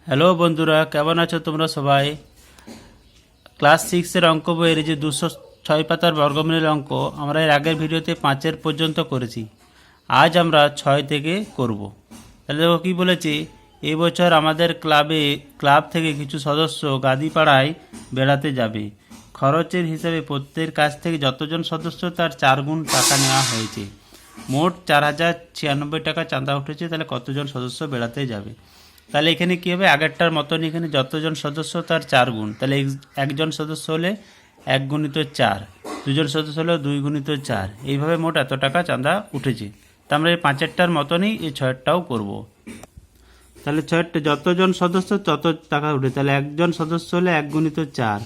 Hello বন্ধুরা, কেমন আছো তোমরা সবাই? ক্লাস 6-এর অঙ্ক বইয়ের যে 206 পাতার বর্গমূলের অঙ্ক আমরা এর আগের ভিডিওতে 5-এর পর্যন্ত করেছি। আজ আমরা 6 থেকে করব। তাহলে দেখো কী বলেছি, এই বছর আমাদের ক্লাব থেকে কিছু সদস্য গাদিপাড়ায় বেড়াতে যাবে। খরচের হিসাবে প্রত্যেকের কাছ থেকে যতজন সদস্য তার 4 গুণ টাকা নেওয়া হয়েছে। মোট 4096 টাকা চাঁদা উঠেছে। তাহলে কতজন সদস্য বেড়াতে যাবে? তাহলে এখানে কী হবে, আগেরটার মতন এখানে যতজন সদস্য তার 4 গুণ। তাহলে একজন সদস্য হলে 1 গুণিত 4, দুজন সদস্য হলে 2 গুণিত 4, এইভাবে মোট এত টাকা চাঁদা উঠেছে। তা আমরা এই 5-এরটার মতনই এই 6-এরটাও করব। তাহলে 6-এরটা যতজন সদস্য তত টাকা উঠে। তাহলে একজন সদস্য হলে 1 গুণিত 4,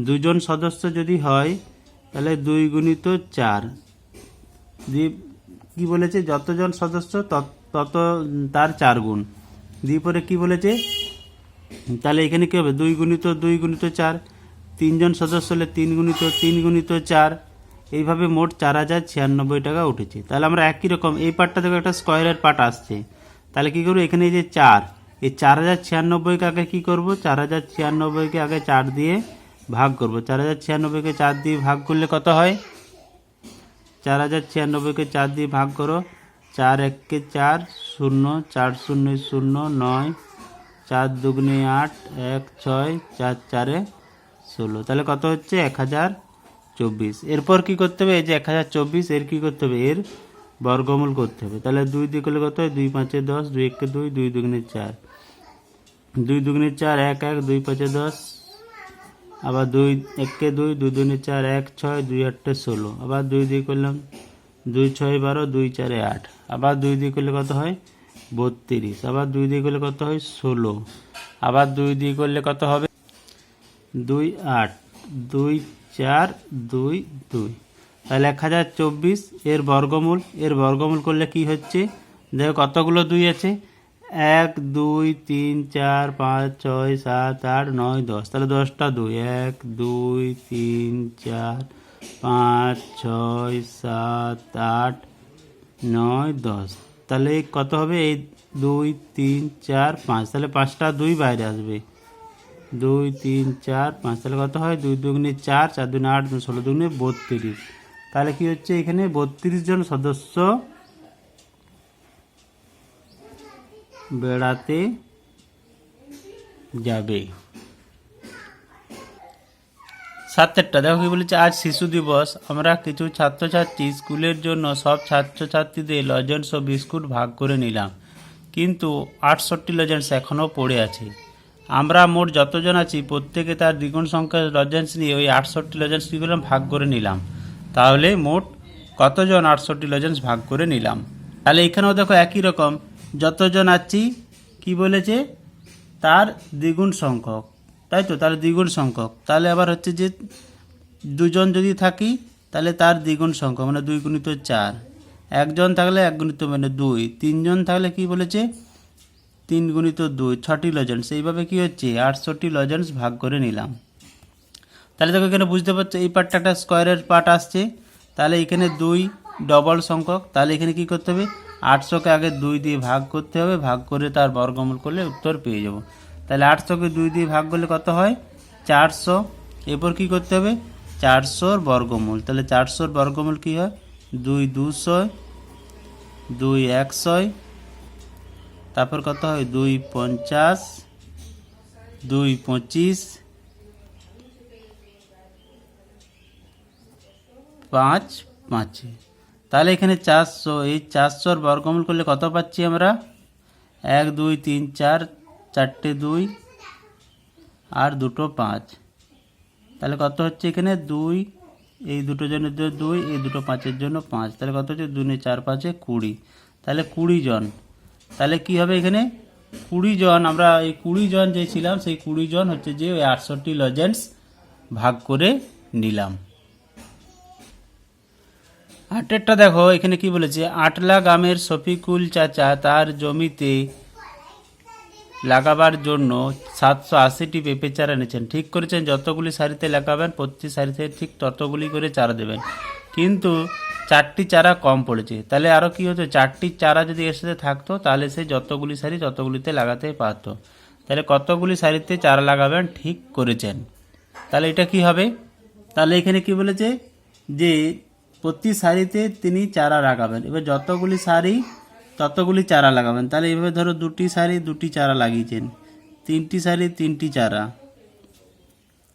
দুজন সদস্য যদি হয় তাহলে 2 গুণিত 4 দিয়ে কী বলেছে, যতজন সদস্য তত তার 4 গুণ দিয়ে পরে কী বলেছে, তাহলে এখানে কী হবে 2 গুণিত 4, তিনজন সদস্য হলে 3 গুণিত 4, এইভাবে মোট 4096 টাকা উঠেছে। তাহলে আমরা একই রকম এই পার্টটা থেকে একটা স্কোয়ারের পার্ট আসছে। তাহলে কী করবো, এখানে এই যে 4, এই 4096কে আগে কী করবো, 4096কে আগে 4 দিয়ে ভাগ করবো। 4096কে 4 দিয়ে ভাগ করলে কত হয়, 4096কে 4 দিয়ে ভাগ করো, 4 1-কে 4, 0, 4 0 0, 9, 4 2-গুণে 8, 1 6, 4 4-এ 16। তাহলে কত হচ্ছে 1024। এরপর কি করতে হবে, এই যে 1024 এর কি করতে হবে, এর বর্গমূল করতে হবে। তাহলে 2 দিয়ে করলে কত হয়, 2 5-এ 10, 2 1-কে 2, 2 2-গুণে 4, 2 2-গুণে 4, 1 1, 2 5-এ 10, আবার 2 1-কে 2, 2 2-গুণে 4, 1 6, 2 8-এ 16, আবার 2 দিয়ে করলাম 2 6 12, 2 4-এ 8, আবার 2 দিয়ে করলে কত হয় 32, আবার 2 দিয়ে করলে কত হয় 16, আবার 2 দিয়ে করলে কত হবে 2 8, 2 4 2 2। তাহলে 1024 এর বর্গমূল করলে কি হচ্ছে, দেখো কতগুলো 2 আছে, 1 2 3 4 5 6 7 8 9 10। তাহলে 10টা 2, 1 2 3 4 5 6 7 8 9 10। তাহলে কত হবে, এই 2 3 4 5, তাহলে 5টা 2 বাইরে আসবে, 2 3 4 5, তাহলে কত হয় 2 2-গুণে 4, 4 2-গুণে 8, 16 2-গুণে 32। তাহলে কি হচ্ছে, এখানে 32 জন সদস্য বেড়াতে যাবে। 7-এরটা দেখো কি বলেছে, আজ শিশু দিবস। আমরা কিছু ছাত্রছাত্রী স্কুলের জন্য সব ছাত্রছাত্রীদের লজেন্স ও বিস্কুট ভাগ করে নিলাম, কিন্তু 68 লজেন্স এখনও পড়ে আছে। আমরা মোট যতজন আছি প্রত্যেকে তার দ্বিগুণ সংখ্যার লজেন্স নিয়ে ওই 68 লজেন্স কী করলাম, ভাগ করে নিলাম। তাহলে মোট কতজন 68 লজেন্স ভাগ করে নিলাম? তাহলে এখানেও দেখো একই রকম, যতজন আছি কি বলেছে, তার দ্বিগুণ সংখ্যক, তাই তো? তাহলে দ্বিগুণ সংখ্যক, তাহলে আবার হচ্ছে যে দুজন যদি থাকি তাহলে তার দ্বিগুণ সংখ্যক মানে 2 গুণিত 4, একজন থাকলে 1 গুণিত মানে 2, তিনজন থাকলে কি বলেছে 3 গুণিত 2, 6টি লজেন্স। এইভাবে কি হচ্ছে 68 লজেন্স ভাগ করে নিলাম। তাহলে দেখো এখানে বুঝতে পারছো এই পার্টটা একটা স্কোয়ারের পার্ট আসছে। তাহলে এখানে 2 ডবল সংখ্যক, তাহলে এখানে কি করতে হবে, 800কে আগে 2 দিয়ে ভাগ করতে হবে, ভাগ করে তার বর্গমূল করলে উত্তর পেয়ে যাব। তাহলে 800কে 2 দিয়ে ভাগ করলে কত হয় 400। এরপর কি করতে হবে, 400-র বর্গমূল। তাহলে 400-র বর্গমূল কি হয়, 2 200, 2 100, তারপর কত হয় 2 50, 2 25, 5 5। তাহলে এখানে 400, এই 400-র বর্গমূল করলে কত পাচ্ছি আমরা, 1 2 3 4, 4টে 2 আর 2টো 5। তাহলে কত হচ্ছে এখানে 2, এই দুটো জনের জন্য 2, এই দুটো 5-এর জন্য 5, তাহলে কত হচ্ছে 2 4 5-এ 20। তাহলে 20 জন। তাহলে কি হবে এখানে 20 জন, আমরা এই 20 জন যে ছিলাম সেই 20 জন হচ্ছে যে ওই 68 লজেন্স ভাগ করে নিলাম। 8-এরটা দেখো এখানে কি বলেছে, আটলা গ্রামের শফিকুল চাচা তার জমিতে লাগাবার জন্য 780টি পেঁপে চারা এনেছেন। ঠিক করেছেন যতগুলি সারিতে লাগাবেন প্রতি সারিতে ঠিক ততগুলি করে চারা দেবেন, কিন্তু 4টি চারা কম পড়েছে। তাহলে আরও কী হতো, 4টি চারা যদি এর সাথে থাকতো তাহলে সে যতগুলি সারি ততগুলিতে লাগাতে পারতো। তাহলে কতগুলি সারিতে চারা লাগাবেন ঠিক করেছেন। তাহলে এটা কি হবে, তাহলে এখানে কি বলেছে যে প্রতি সারিতে তিনি চারা লাগাবেন। এবার যতগুলি সারি ততগুলি চারা লাগাবেন। তাহলে এভাবে ধরো দুটি সারি দুটি চারা লাগিয়েছেন, তিনটি সারি তিনটি চারা,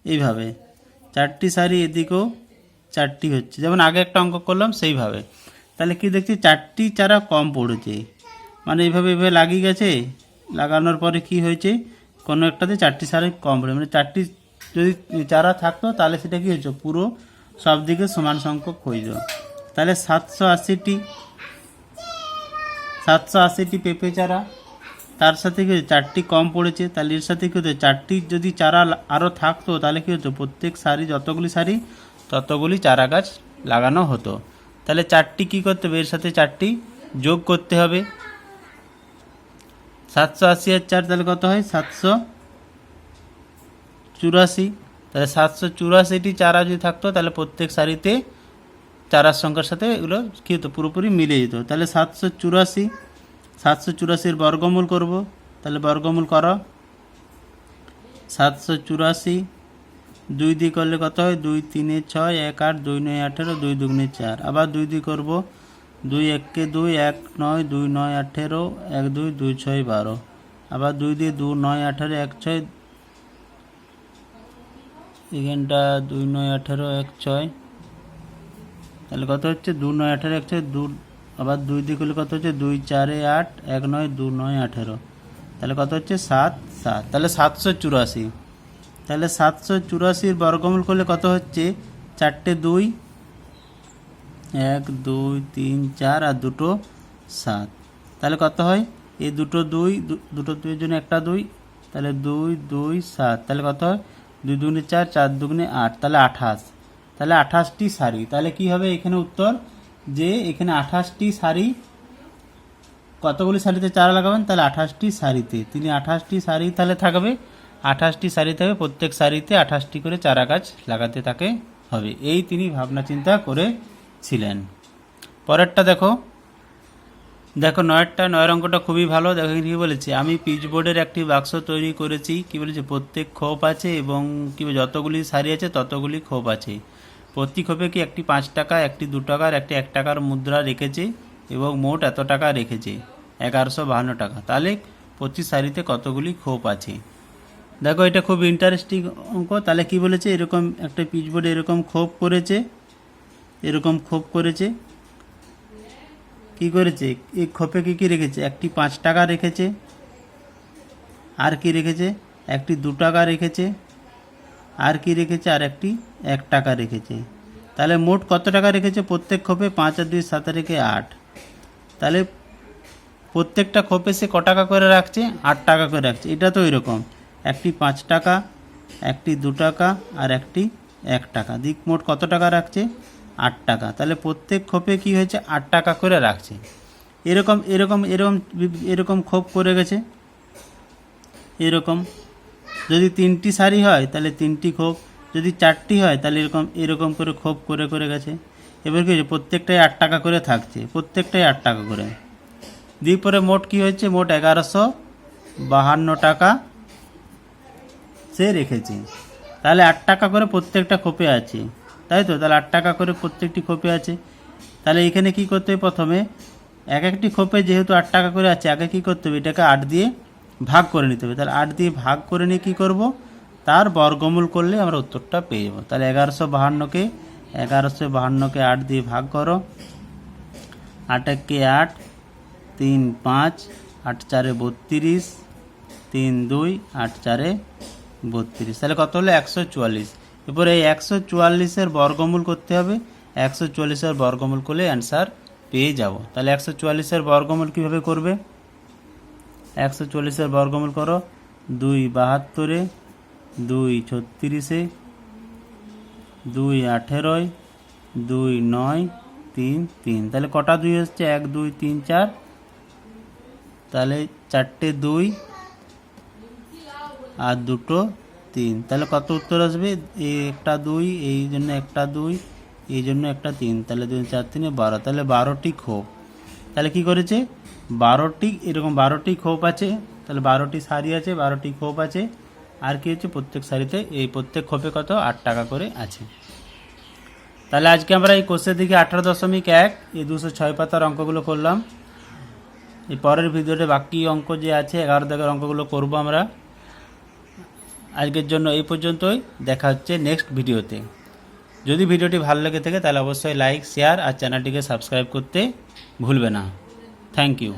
এইভাবে চারটি সারি এদিকেও চারটি হচ্ছে, যেমন আগে একটা অঙ্ক করলাম সেইভাবে। তাহলে কি দেখছি চারটি চারা কম পড়েছে, মানে এইভাবে এইভাবে লাগিয়ে গেছে, লাগানোর পরে কি হয়েছে কোনো একটাতে চারটি সারি কম পড়ে, মানে চারটি যদি চারা থাকতো তাহলে সেটা কি হয়েছে পুরো সব দিকে সমান সংখ্যক হয়ে যেত। তাহলে 780টি পেঁপে চারা, তার সাথে কি চারটি কম পড়েছে, তাহলে এর সাথে কি হতো চারটি যদি চারা আরও থাকতো তাহলে কি হতো প্রত্যেক সারি যতগুলি সারি ততগুলি চারা গাছ লাগানো হতো। তাহলে চারটি কি করতে হবে, এর সাথে চারটি যোগ করতে হবে। 780 আর 4 তাহলে কত হয় 784। তাহলে 784টি চারা যদি থাকতো তাহলে প্রত্যেক সারিতে চারার সংখ্যার সাথে এগুলো কী হতো পুরোপুরি মিলে যেত। তাহলে 784 বর্গমূল করব, তাহলে বর্গমূল করো 784, 2 দিয়ে করলে কত হয় 2 3 6, 1 8, 2 9 18, 2 2 4, আবার 2 দিয়ে করবো 2 1 2, 1 9, 2 9 18, 1 2, 2 6 12, আবার 2 দিয়ে 2 9 18, 1 6, এখানটা 2 9 18, 1 6, তাহলে কত হচ্ছে 2 9 18, 1 6, 2, আবার 2 দিয়ে করলে কত হচ্ছে 2 4 8, 1 9, 2 9 18, তাহলে কত হচ্ছে 7 7, তাহলে 784। তাহলে 784 বর্গমূল করলে কত হচ্ছে 4টে 2, 1 2 3 4 আর দুটো 7, তাহলে কত হয় এই দুটো 2 দুটো 2 এর জন্য একটা 2, তাহলে 2 2 7, তাহলে কত হয় 2 2 4, 4 2 8, তাহলে 28। তাহলে 28টি সারি, তাহলে কি হবে এখানে উত্তর যে এখানে 28টি সারি, কতগুলি সারিতে চারা লাগাবেন, তাহলে 28টি সারিতে, তিনি 28টি সারি তাহলে থাকবে, 28টি সারি থাকবে, প্রত্যেক সারিতে 28টি করে চারা গাছ লাগাতে তাকে হবে, এই তিনি ভাবনা চিন্তা করেছিলেন। পরেরটা দেখো 9 অঙ্কটা খুবই ভালো। দেখো কি বলেছে, আমি পিচবোর্ডের একটি বাক্স তৈরি করেছি, কি বলেছে প্রত্যেক খোপ আছে এবং কি যতগুলি সারি আছে ততগুলি খোপ আছে, প্রতি খোপে কি একটি 5 টাকা, একটি 2 টাকার, একটি 1 টাকার মুদ্রা রেখেছে এবং মোট এত টাকা রেখেছে 1152 টাকা, তাহলে প্রতি সারিতে কতগুলি খোপ আছে। দেখো এটা খুব ইন্টারেস্টিং অঙ্ক। তাহলে কি বলেছে এরকম একটা পিচবোর্ডে এরকম খোপ করেছে, এরকম খোপ করেছে, কি করেছে এই খোপে কি কি রেখেছে, একটি 5 টাকা রেখেছে, আর কি রেখেছে একটি 2 টাকা রেখেছে, আর কি রেখেছে আর একটি 1 টাকা রেখেছে। তাহলে মোট কত টাকা রেখেছে প্রত্যেক খোপে, 5 আর 2 7 রেখে 8, তাহলে প্রত্যেকটা খোপে সে ক টাকা করে রাখছে 8 টাকা করে রাখছে। এটা তো এরকম একটি 5 টাকা, একটি 2 টাকা আর একটি 1 টাকা, দিক মোট কত টাকা রাখছে 8 টাকা। তাহলে প্রত্যেক খোপে কি হয়েছে 8 টাকা করে রাখছে। এরকম এরকম এরকম এরকম খোপ করে গেছে, এরকম যদি 3টি সারি হয় তাহলে 3টি খোপ, যদি 4টি হয় তাহলে এরকম এরকম করে খোপ করে করে গেছে। এবার কি হয়েছে প্রত্যেকটাই 8 টাকা করে থাকছে, প্রত্যেকটাই 8 টাকা করে, দিয়ে পরে মোট কি হয়েছে মোট 1152 টাকা সে রেখেছে। তাহলে 8 টাকা করে প্রত্যেকটা খোপে আছে, তাই তো, তাহলে 8 টাকা করে প্রত্যেকটি খোপে আছে। তাহলে এখানে কি করতে হবে প্রথমে এক একটি খোপে যেহেতু 8 টাকা করে আছে, আগে কি করতে হবে এটাকে 8 দিয়ে ভাগ করে নিতে হবে। তাহলে 8 দিয়ে ভাগ করে নিয়ে কী করব তার বর্গমূল করলে আমরা উত্তরটা পেয়ে যাব। তাহলে 1152কে 8 দিয়ে ভাগ করো, 8 একে 8, 3 5, 8 4 32, 3 2, 8 4 32, তাহলে কত হলো 144। এরপর এই 144-এর বর্গমূল করতে হবে, 144-এর বর্গমূল করলে অ্যান্সার পেয়ে যাব। তাহলে 144-এর বর্গমূল কীভাবে করবে, 144-এর বর্গমূল করো 2 72, 2 36, 2 18, 2 9, 3 3, তাহলে কটা 2 হচ্ছে 1 2 3 4, তাহলে 4টে 2 আর 2টো 3, তাহলে কত উত্তর আসবে এই একটা 2, এই জন্য একটা 2, এই জন্য একটা 3, তাহলে 2 4 3 12, তাহলে 12টি খোপ। তাহলে কি করেছে 12টি, এরকম 12টি খোপ আছে, তাহলে 12টি সারি আছে, 12টি খোপ আছে, আর কি হচ্ছে প্রত্যেক সারিতে এই প্রত্যেক খোপে কত 8 টাকা করে আছে। তাহলে আজকে আমরা এই কোর্সের দিকে 18.1 এই 206 পাতার অঙ্কগুলো করলাম। এই পরের ভিডিওতে বাকি অঙ্ক যে আছে 11 দাগের অঙ্কগুলো করব আমরা। আজকের জন্য এই পর্যন্তই, দেখা হচ্ছে নেক্সট ভিডিওতে। যদি ভিডিওটি ভালো লেগে থাকে তাহলে অবশ্যই লাইক, শেয়ার আর চ্যানেলটিকে সাবস্ক্রাইব করতে ভুলবে না। Thank you.